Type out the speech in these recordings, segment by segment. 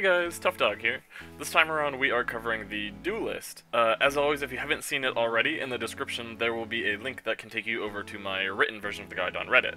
guys, Tough Dog here. This time around we are covering the Duelist. As always, if you haven't seen it already, in the description there will be a link that can take you over to my written version of the guide on Reddit.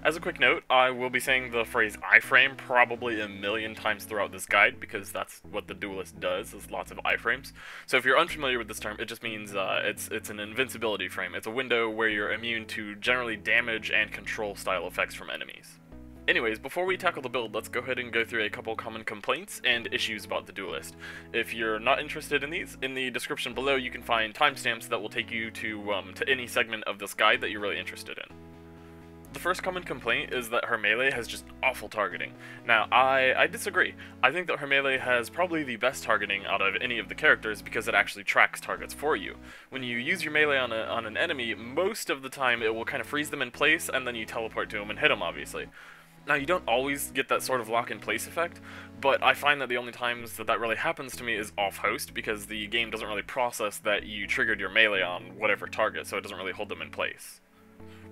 As a quick note, I will be saying the phrase iframe probably a million times throughout this guide, because that's what the Duelist does, is lots of iframes. So if you're unfamiliar with this term, it just means it's an invincibility frame. It's a window where you're immune to generally damage and control style effects from enemies. Anyways, before we tackle the build, let's go ahead and go through a couple common complaints and issues about the Duelist. If you're not interested in these, in the description below you can find timestamps that will take you to any segment of this guide that you're really interested in. The first common complaint is that her melee has just awful targeting. Now, I disagree. I think that her melee has probably the best targeting out of any of the characters because it actually tracks targets for you. When you use your melee on an enemy, most of the time it will kind of freeze them in place and then you teleport to them and hit them, obviously. Now, you don't always get that sort of lock-in-place effect, but I find that the only times that really happens to me is off-host, because the game doesn't really process that you triggered your melee on whatever target, so it doesn't really hold them in place.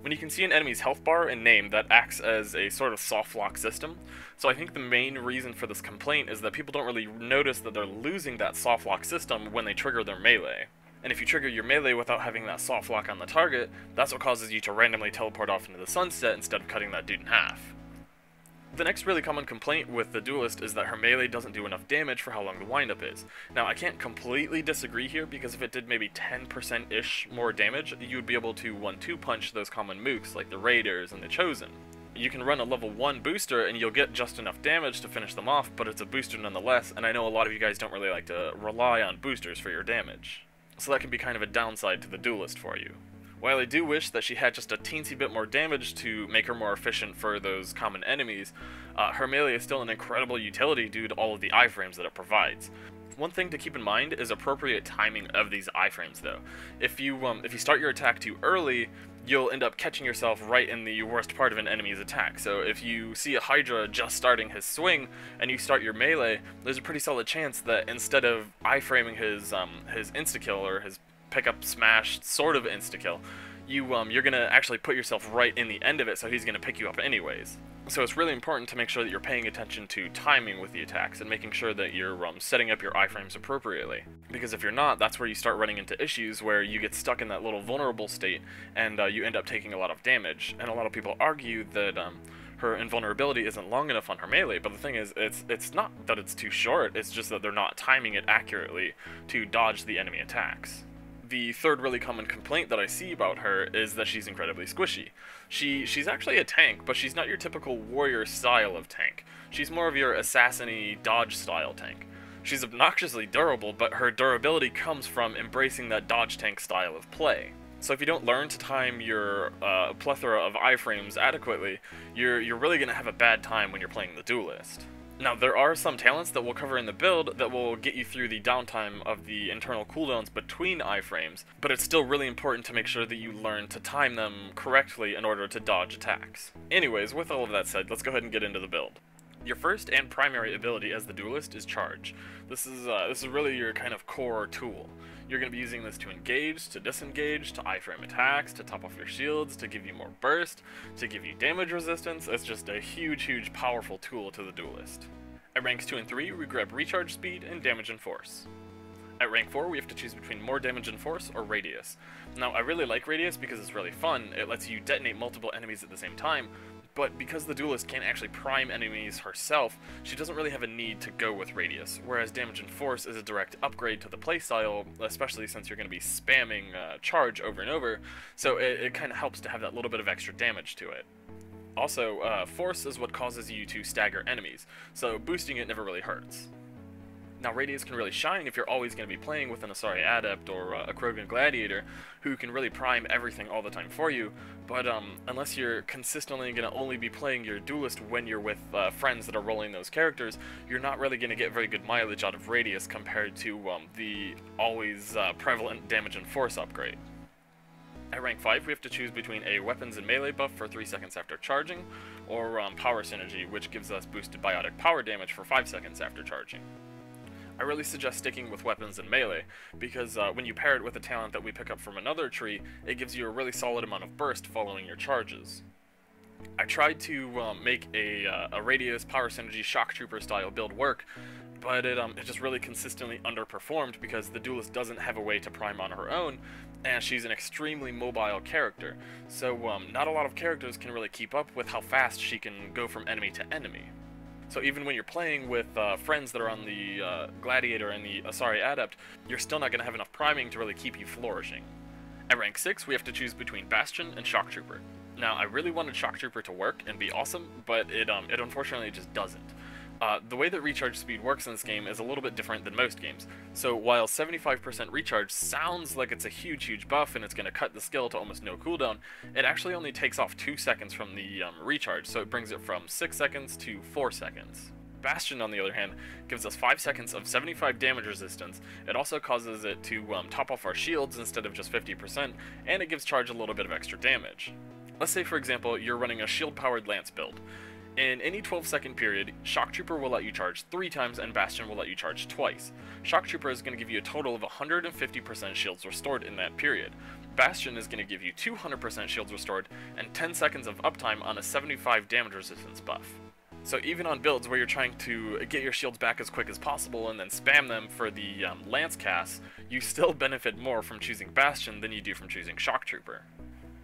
When you can see an enemy's health bar and name, that acts as a sort of soft lock system, so I think the main reason for this complaint is that people don't really notice that they're losing that soft lock system when they trigger their melee. And if you trigger your melee without having that soft lock on the target, that's what causes you to randomly teleport off into the sunset instead of cutting that dude in half. The next really common complaint with the Duelist is that her melee doesn't do enough damage for how long the windup is. Now, I can't completely disagree here, because if it did maybe 10%-ish more damage, you would be able to 1-2 punch those common mooks like the Raiders and the Chosen. You can run a level 1 booster and you'll get just enough damage to finish them off, but it's a booster nonetheless, and I know a lot of you guys don't really like to rely on boosters for your damage. So that can be kind of a downside to the Duelist for you. While I do wish that she had just a teensy bit more damage to make her more efficient for those common enemies, her melee is still an incredible utility due to all of the iframes that it provides. One thing to keep in mind is appropriate timing of these iframes though. If you start your attack too early, you'll end up catching yourself right in the worst part of an enemy's attack. So if you see a Hydra just starting his swing and you start your melee, there's a pretty solid chance that instead of iframing his insta-kill or his pick-up smash sort of insta-kill, you're gonna actually put yourself right in the end of it, so he's gonna pick you up anyways. So it's really important to make sure that you're paying attention to timing with the attacks and making sure that you're setting up your iframes appropriately. Because if you're not, that's where you start running into issues where you get stuck in that little vulnerable state and you end up taking a lot of damage. And a lot of people argue that her invulnerability isn't long enough on her melee, but the thing is, it's not that it's too short, it's just that they're not timing it accurately to dodge the enemy attacks. The third really common complaint that I see about her is that she's incredibly squishy. She's actually a tank, but she's not your typical warrior style of tank. She's more of your assassin-y dodge style tank. She's obnoxiously durable, but her durability comes from embracing that dodge tank style of play. So if you don't learn to time your plethora of iframes adequately, you're really going to have a bad time when you're playing the Duelist. Now, there are some talents that we'll cover in the build that will get you through the downtime of the internal cooldowns between iframes, but it's still really important to make sure that you learn to time them correctly in order to dodge attacks. Anyways, with all of that said, let's go ahead and get into the build. Your first and primary ability as the Duelist is Charge. This is really your kind of core tool. You're going to be using this to engage, to disengage, to iframe attacks, to top off your shields, to give you more burst, to give you damage resistance. It's just a huge, powerful tool to the Duelist. At ranks 2 and 3, we grab Recharge Speed and Damage and Force. At rank 4, we have to choose between more Damage and Force or Radius. Now, I really like Radius because it's really fun. It lets you detonate multiple enemies at the same time, but because the Duelist can't actually prime enemies herself, she doesn't really have a need to go with Radius, whereas Damage and Force is a direct upgrade to the playstyle, especially since you're going to be spamming Charge over and over, so it kind of helps to have that little bit of extra damage to it. Also, Force is what causes you to stagger enemies, so boosting it never really hurts. Now, Radius can really shine if you're always going to be playing with an Asari Adept or a Krogan Gladiator who can really prime everything all the time for you, but unless you're consistently going to only be playing your Duelist when you're with friends that are rolling those characters, you're not really going to get very good mileage out of Radius compared to the always prevalent Damage and Force upgrade. At rank 5, we have to choose between a weapons and melee buff for 3 seconds after charging, or power synergy, which gives us boosted biotic power damage for 5 seconds after charging. I really suggest sticking with weapons and melee, because when you pair it with a talent that we pick up from another tree, it gives you a really solid amount of burst following your charges. I tried to make a radius power synergy shock trooper style build work, but it just really consistently underperformed because the Duelist doesn't have a way to prime on her own, and she's an extremely mobile character, so not a lot of characters can really keep up with how fast she can go from enemy to enemy. So even when you're playing with friends that are on the Gladiator and the Asari Adept, you're still not going to have enough priming to really keep you flourishing. At rank 6, we have to choose between Bastion and Shock Trooper. Now, I really wanted Shock Trooper to work and be awesome, but it unfortunately just doesn't. The way that recharge speed works in this game is a little bit different than most games. So while 75% recharge sounds like it's a huge buff and it's going to cut the skill to almost no cooldown, it actually only takes off 2 seconds from the recharge, so it brings it from 6 seconds to 4 seconds. Bastion, on the other hand, gives us 5 seconds of 75 damage resistance. It also causes it to top off our shields instead of just 50%, and it gives charge a little bit of extra damage. Let's say, for example, you're running a shield-powered lance build. In any 12-second period, Shock Trooper will let you charge 3 times and Bastion will let you charge twice. Shock Trooper is going to give you a total of 150% shields restored in that period. Bastion is going to give you 200% shields restored and 10 seconds of uptime on a 75 damage resistance buff. So even on builds where you're trying to get your shields back as quick as possible and then spam them for the lance casts, you still benefit more from choosing Bastion than you do from choosing Shock Trooper.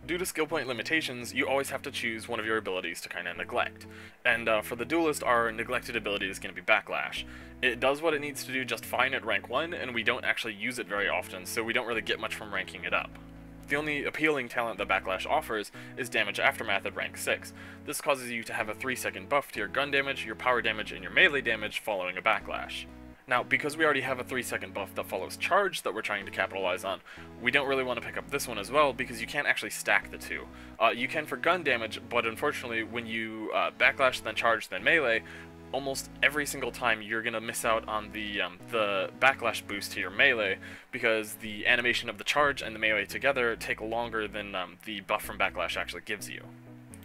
Due to skill point limitations, you always have to choose one of your abilities to kind of neglect. And for the Duelist, our neglected ability is going to be Backlash. It does what it needs to do just fine at rank 1, and we don't actually use it very often, so we don't really get much from ranking it up. The only appealing talent that Backlash offers is Damage Aftermath at rank 6. This causes you to have a 3-second buff to your gun damage, your power damage, and your melee damage following a Backlash. Now, because we already have a 3-second buff that follows charge that we're trying to capitalize on, we don't really want to pick up this one as well because you can't actually stack the two. You can for gun damage, but unfortunately when you Backlash, then charge, then melee, almost every single time you're going to miss out on the Backlash boost to your melee because the animation of the charge and the melee together take longer than the buff from Backlash actually gives you.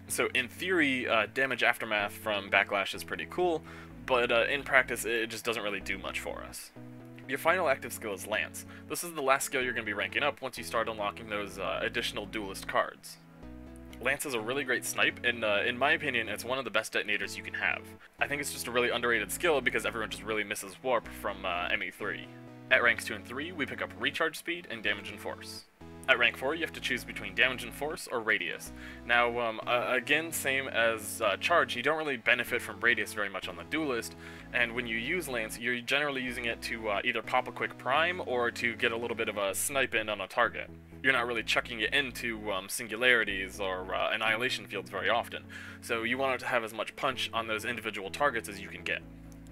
So in theory, Damage Aftermath from Backlash is pretty cool, but in practice it just doesn't really do much for us. Your final active skill is Lance. This is the last skill you're going to be ranking up once you start unlocking those additional Duelist cards. Lance is a really great snipe, and in my opinion, it's one of the best detonators you can have. I think it's just a really underrated skill because everyone just really misses Warp from ME3. At ranks 2 and 3, we pick up Recharge Speed and Damage and Force. At rank 4, you have to choose between Damage and Force or Radius. Now, again, same as Charge, you don't really benefit from Radius very much on the Duelist, and when you use Lance, you're generally using it to either pop a quick prime or to get a little bit of a snipe in on a target. You're not really chucking it into singularities or annihilation fields very often, so you want it to have as much punch on those individual targets as you can get.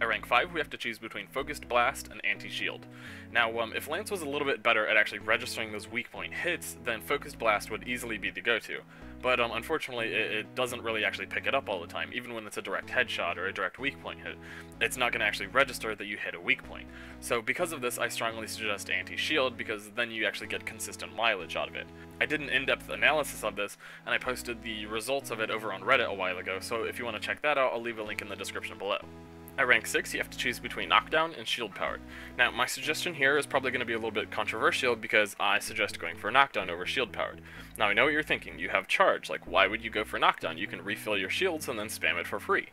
At rank 5, we have to choose between Focused Blast and Anti-Shield. Now, if Lance was a little bit better at actually registering those weak point hits, then Focused Blast would easily be the go-to. But unfortunately, it doesn't really actually pick it up all the time, even when it's a direct headshot or a direct weak point hit. It's not going to actually register that you hit a weak point. So because of this, I strongly suggest Anti-Shield, because then you actually get consistent mileage out of it. I did an in-depth analysis of this, and I posted the results of it over on Reddit a while ago, so if you want to check that out, I'll leave a link in the description below. At rank 6, you have to choose between Knockdown and Shield Powered. Now, my suggestion here is probably going to be a little bit controversial because I suggest going for Knockdown over Shield Powered. Now, I know what you're thinking. You have Charge. Like, why would you go for Knockdown? You can refill your shields and then spam it for free.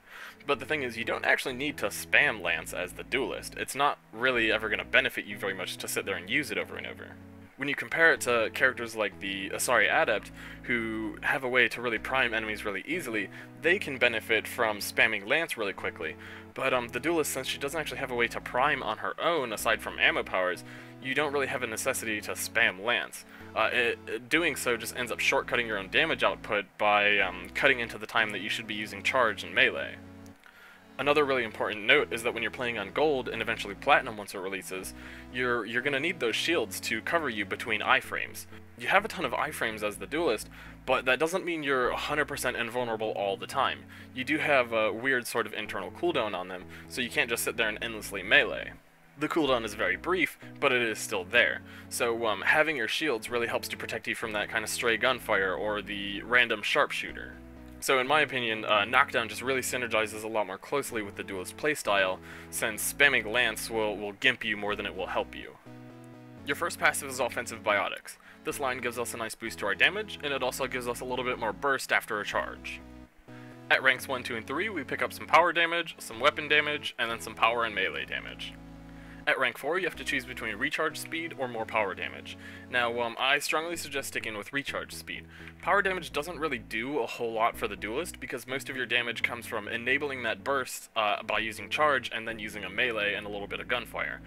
But the thing is, you don't actually need to spam Lance as the Duelist. It's not really ever going to benefit you very much to sit there and use it over and over. When you compare it to characters like the Asari Adept, who have a way to really prime enemies really easily, they can benefit from spamming Lance really quickly. But the Duelist, since she doesn't actually have a way to prime on her own aside from ammo powers, you don't really have a necessity to spam Lance. Doing so just ends up shortcutting your own damage output by cutting into the time that you should be using Charge and Melee. Another really important note is that when you're playing on Gold and eventually Platinum once it releases, you're going to need those shields to cover you between iframes. You have a ton of iframes as the Duelist, but that doesn't mean you're 100% invulnerable all the time. You do have a weird sort of internal cooldown on them, so you can't just sit there and endlessly melee. The cooldown is very brief, but it is still there. So having your shields really helps to protect you from that kind of stray gunfire or the random sharpshooter. So in my opinion, Knockdown just really synergizes a lot more closely with the Duelist playstyle, since spamming Lance will gimp you more than it will help you. Your first passive is Offensive Biotics. This line gives us a nice boost to our damage, and it also gives us a little bit more burst after a charge. At ranks 1, 2, and 3, we pick up some power damage, some weapon damage, and then some power and melee damage. At rank 4, you have to choose between recharge speed or more power damage. Now, I strongly suggest sticking with recharge speed. Power damage doesn't really do a whole lot for the Duelist, because most of your damage comes from enabling that burst by using charge and then using a melee and a little bit of gunfire.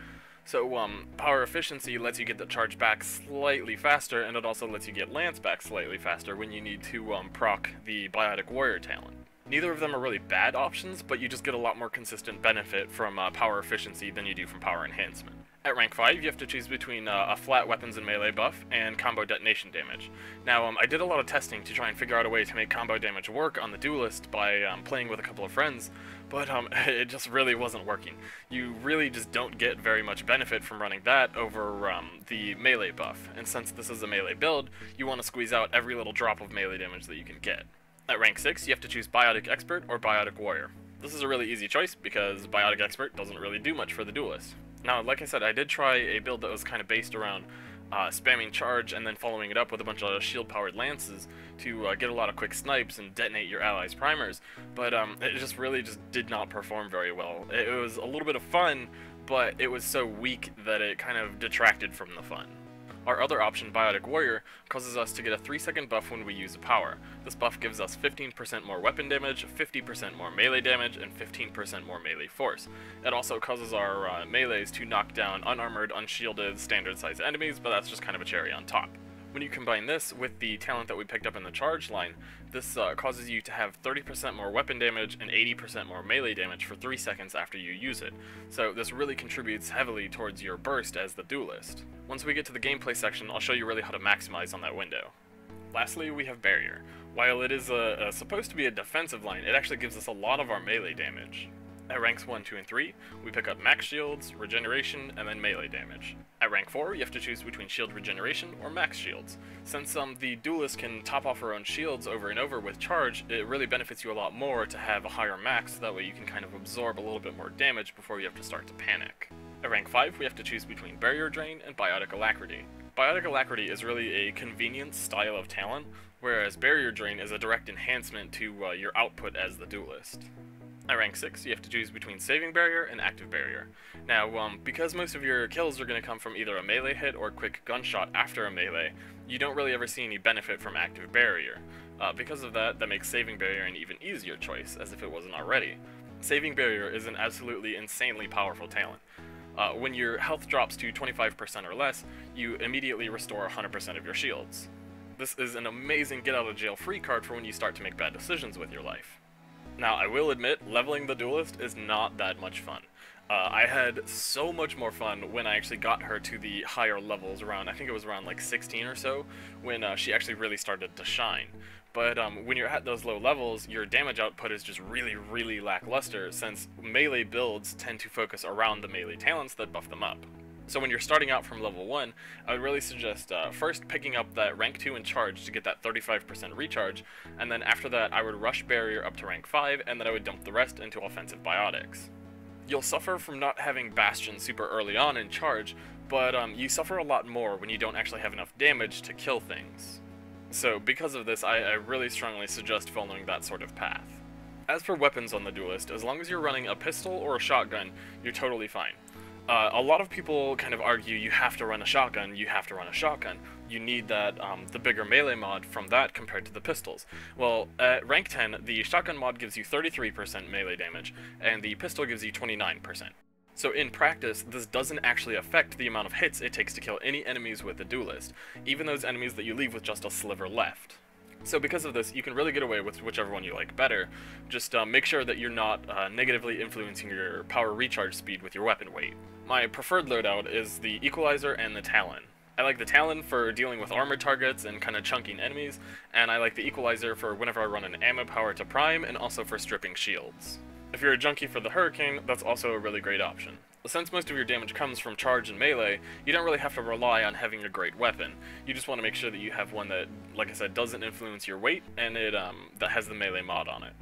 So, power efficiency lets you get the charge back slightly faster, and it also lets you get lance back slightly faster when you need to proc the Biotic Warrior talent. Neither of them are really bad options, but you just get a lot more consistent benefit from power efficiency than you do from power enhancement. At rank 5, you have to choose between a flat weapons and melee buff and combo detonation damage. Now, I did a lot of testing to try and figure out a way to make combo damage work on the Duelist by playing with a couple of friends, but it just really wasn't working. You really just don't get very much benefit from running that over the melee buff, and since this is a melee build, you want to squeeze out every little drop of melee damage that you can get. At rank 6, you have to choose Biotic Expert or Biotic Warrior. This is a really easy choice because Biotic Expert doesn't really do much for the Duelist. Now, like I said, I did try a build that was kind of based around spamming charge and then following it up with a bunch of shield-powered lances to get a lot of quick snipes and detonate your allies' primers, but it just really did not perform very well. It was a little bit of fun, but it was so weak that it kind of detracted from the fun. Our other option, Biotic Warrior, causes us to get a 3-second buff when we use a power. This buff gives us 15% more weapon damage, 50% more melee damage, and 15% more melee force. It also causes our melees to knock down unarmored, unshielded, standard-sized enemies, but that's just kind of a cherry on top. When you combine this with the talent that we picked up in the charge line, this causes you to have 30% more weapon damage and 80% more melee damage for 3 seconds after you use it, so this really contributes heavily towards your burst as the Duelist. Once we get to the gameplay section, I'll show you really how to maximize on that window. Lastly, we have Barrier. While it is supposed to be a defensive line, it actually gives us a lot of our melee damage. At ranks 1, 2, and 3, we pick up max shields, regeneration, and then melee damage. At rank 4, you have to choose between shield regeneration or max shields. Since the Duelist can top off her own shields over and over with charge, it really benefits you a lot more to have a higher max, so that way you can kind of absorb a little bit more damage before you have to start to panic. At rank 5, we have to choose between Barrier Drain and Biotic Alacrity. Biotic Alacrity is really a convenience style of talent, whereas Barrier Drain is a direct enhancement to your output as the Duelist. At rank 6, you have to choose between Saving Barrier and Active Barrier. Now, because most of your kills are going to come from either a melee hit or a quick gunshot after a melee, you don't really ever see any benefit from Active Barrier. Because of that, that makes Saving Barrier an even easier choice, as if it wasn't already. Saving Barrier is an absolutely insanely powerful talent. When your health drops to 25% or less, you immediately restore 100% of your shields. This is an amazing get-out-of-jail-free card for when you start to make bad decisions with your life. Now, I will admit, leveling the Duelist is not that much fun. I had so much more fun when I actually got her to the higher levels around, I think it was around like 16 or so, when she actually really started to shine. But when you're at those low levels, your damage output is just really lackluster, since melee builds tend to focus around the melee talents that buff them up. So when you're starting out from level 1, I would really suggest first picking up that rank 2 in charge to get that 35% recharge, and then after that I would rush Barrier up to rank 5, and then I would dump the rest into offensive Biotics. You'll suffer from not having Bastion super early on in charge, but you suffer a lot more when you don't actually have enough damage to kill things. So because of this, I really strongly suggest following that sort of path. As for weapons on the Duelist, as long as you're running a pistol or a shotgun, you're totally fine. A lot of people kind of argue you have to run a shotgun, you need that, the bigger melee mod from that compared to the pistols. Well, at rank 10, the shotgun mod gives you 33% melee damage, and the pistol gives you 29%. So in practice, this doesn't actually affect the amount of hits it takes to kill any enemies with the Duelist, even those enemies that you leave with just a sliver left. So because of this, you can really get away with whichever one you like better. Just make sure that you're not negatively influencing your power recharge speed with your weapon weight. My preferred loadout is the Equalizer and the Talon. I like the Talon for dealing with armored targets and kind of chunking enemies, and I like the Equalizer for whenever I run an ammo power to prime, and also for stripping shields. If you're a junkie for the Hurricane, that's also a really great option. Since most of your damage comes from charge and melee, you don't really have to rely on having a great weapon. You just want to make sure that you have one that, like I said, doesn't influence your weight, and that has the melee mod on it.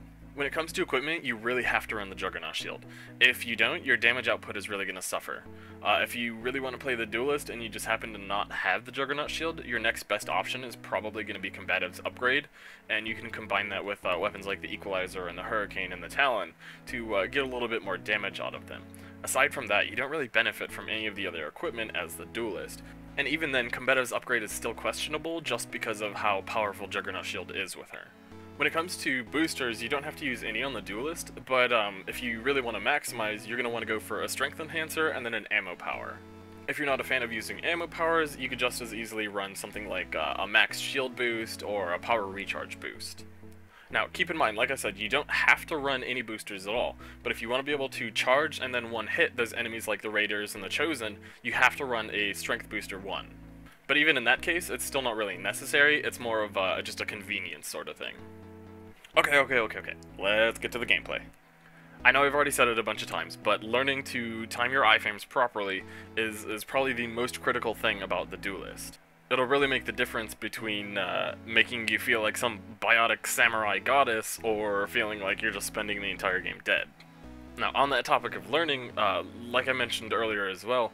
When it comes to equipment, you really have to run the Juggernaut Shield. If you don't, your damage output is really going to suffer. If you really want to play the Duelist and you just happen to not have the Juggernaut Shield, your next best option is probably going to be Combative's Upgrade, and you can combine that with weapons like the Equalizer and the Hurricane and the Talon to get a little bit more damage out of them. Aside from that, you don't really benefit from any of the other equipment as the Duelist. And even then, Combative's Upgrade is still questionable just because of how powerful Juggernaut Shield is with her. When it comes to boosters, you don't have to use any on the Duelist, but if you really want to maximize, you're going to want to go for a Strength Enhancer and then an Ammo Power. If you're not a fan of using Ammo Powers, you could just as easily run something like a Max Shield Boost or a Power Recharge Boost. Now, keep in mind, like I said, you don't have to run any boosters at all, but if you want to be able to charge and then one-hit those enemies like the Raiders and the Chosen, you have to run a Strength Booster 1. But even in that case, it's still not really necessary, it's more of just a convenience sort of thing. Okay, let's get to the gameplay. I know I've already said it a bunch of times, but learning to time your iframes properly is probably the most critical thing about the Duelist. It'll really make the difference between making you feel like some biotic samurai goddess or feeling like you're just spending the entire game dead. Now, on that topic of learning, like I mentioned earlier as well,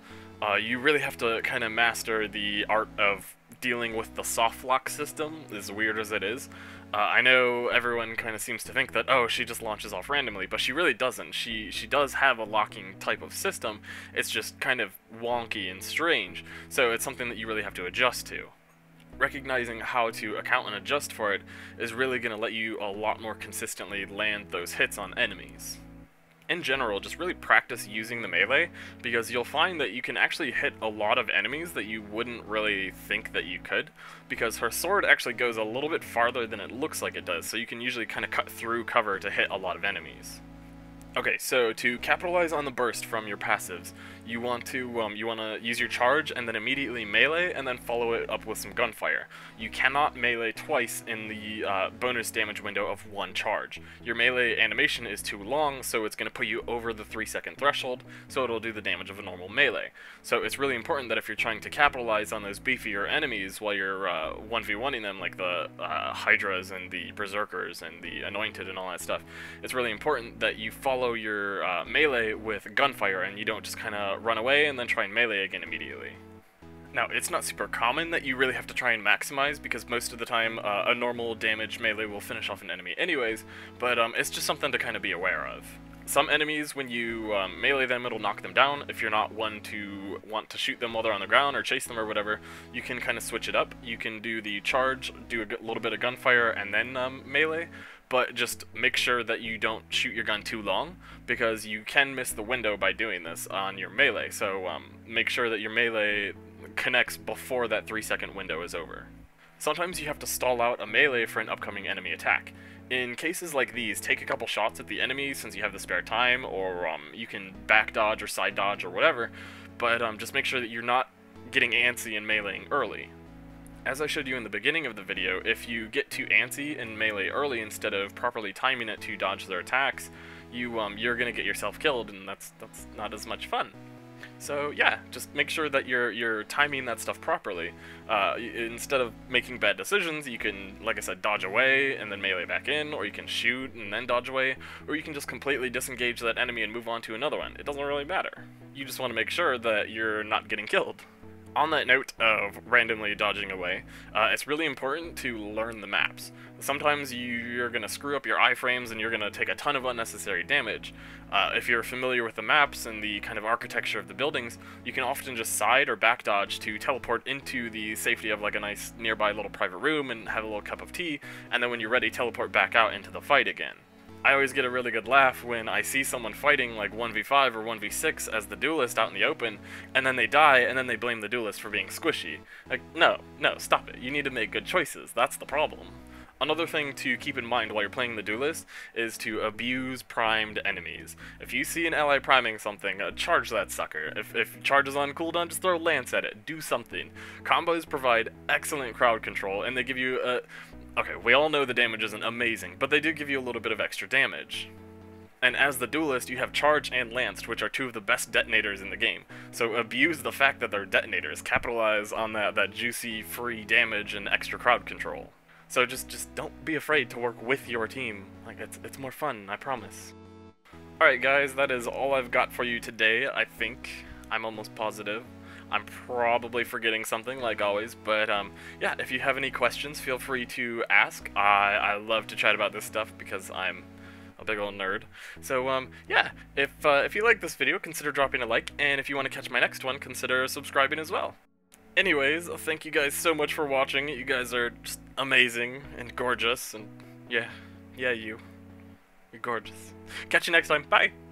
you really have to kind of master the art of dealing with the soft lock system, as weird as it is. I know everyone kind of seems to think that, oh, she just launches off randomly, but she really doesn't. She does have a locking type of system, it's just kind of wonky and strange, so it's something that you really have to adjust to. Recognizing how to account and adjust for it is really going to let you a lot more consistently land those hits on enemies. In general, just really practice using the melee, because you'll find that you can actually hit a lot of enemies that you wouldn't really think that you could, because her sword actually goes a little bit farther than it looks like it does, so you can usually kind of cut through cover to hit a lot of enemies. Okay, so to capitalize on the burst from your passives, you want to use your charge and then immediately melee and then follow it up with some gunfire. You cannot melee twice in the bonus damage window of one charge. Your melee animation is too long, so it's going to put you over the 3-second threshold, so it'll do the damage of a normal melee. So it's really important that if you're trying to capitalize on those beefier enemies while you're 1v1ing them, like the Hydras and the Berserkers and the Anointed and all that stuff, it's really important that you follow your melee with gunfire and you don't just kind of run away and then try and melee again immediately. Now, it's not super common that you really have to try and maximize, because most of the time a normal damage melee will finish off an enemy anyways, but it's just something to kind of be aware of. Some enemies, when you melee them, it'll knock them down. If you're not one to want to shoot them while they're on the ground or chase them or whatever, you can kind of switch it up. You can do the charge, do a little bit of gunfire, and then melee. But just make sure that you don't shoot your gun too long, because you can miss the window by doing this on your melee, so make sure that your melee connects before that 3-second window is over. Sometimes you have to stall out a melee for an upcoming enemy attack. In cases like these, take a couple shots at the enemy since you have the spare time, or you can back dodge or side dodge or whatever, but just make sure that you're not getting antsy and meleeing early. As I showed you in the beginning of the video, if you get too antsy and melee early instead of properly timing it to dodge their attacks, you're gonna get yourself killed, and that's not as much fun. So yeah, just make sure that you're timing that stuff properly. Instead of making bad decisions, you can, like I said, dodge away and then melee back in, or you can shoot and then dodge away, or you can just completely disengage that enemy and move on to another one. It doesn't really matter. You just want to make sure that you're not getting killed. On that note of randomly dodging away, it's really important to learn the maps. Sometimes you're going to screw up your iframes and you're going to take a ton of unnecessary damage. If you're familiar with the maps and the kind of architecture of the buildings, you can often just side or back dodge to teleport into the safety of like a nice nearby little private room and have a little cup of tea, and then when you're ready, teleport back out into the fight again. I always get a really good laugh when I see someone fighting like 1v5 or 1v6 as the Duelist out in the open, and then they die, and then they blame the Duelist for being squishy. Like, no, stop it. You need to make good choices. That's the problem. Another thing to keep in mind while you're playing the Duelist is to abuse primed enemies. If you see an ally priming something, charge that sucker. If charge is on cooldown, just throw a lance at it. Do something. Combos provide excellent crowd control, and they give you a... Okay, we all know the damage isn't amazing, but they do give you a little bit of extra damage. And as the Duelist, you have Charge and Lanced, which are two of the best detonators in the game. So abuse the fact that they're detonators. Capitalize on that juicy, free damage and extra crowd control. So just don't be afraid to work with your team. Like, it's more fun, I promise. Alright guys, that is all I've got for you today, I think. I'm almost positive. I'm probably forgetting something, like always, but yeah, if you have any questions, feel free to ask. I love to chat about this stuff because I'm a big old nerd. So yeah, if you like this video, consider dropping a like, and if you want to catch my next one, consider subscribing as well. Anyways, thank you guys so much for watching. You guys are just amazing and gorgeous, and yeah, you're gorgeous. Catch you next time. Bye!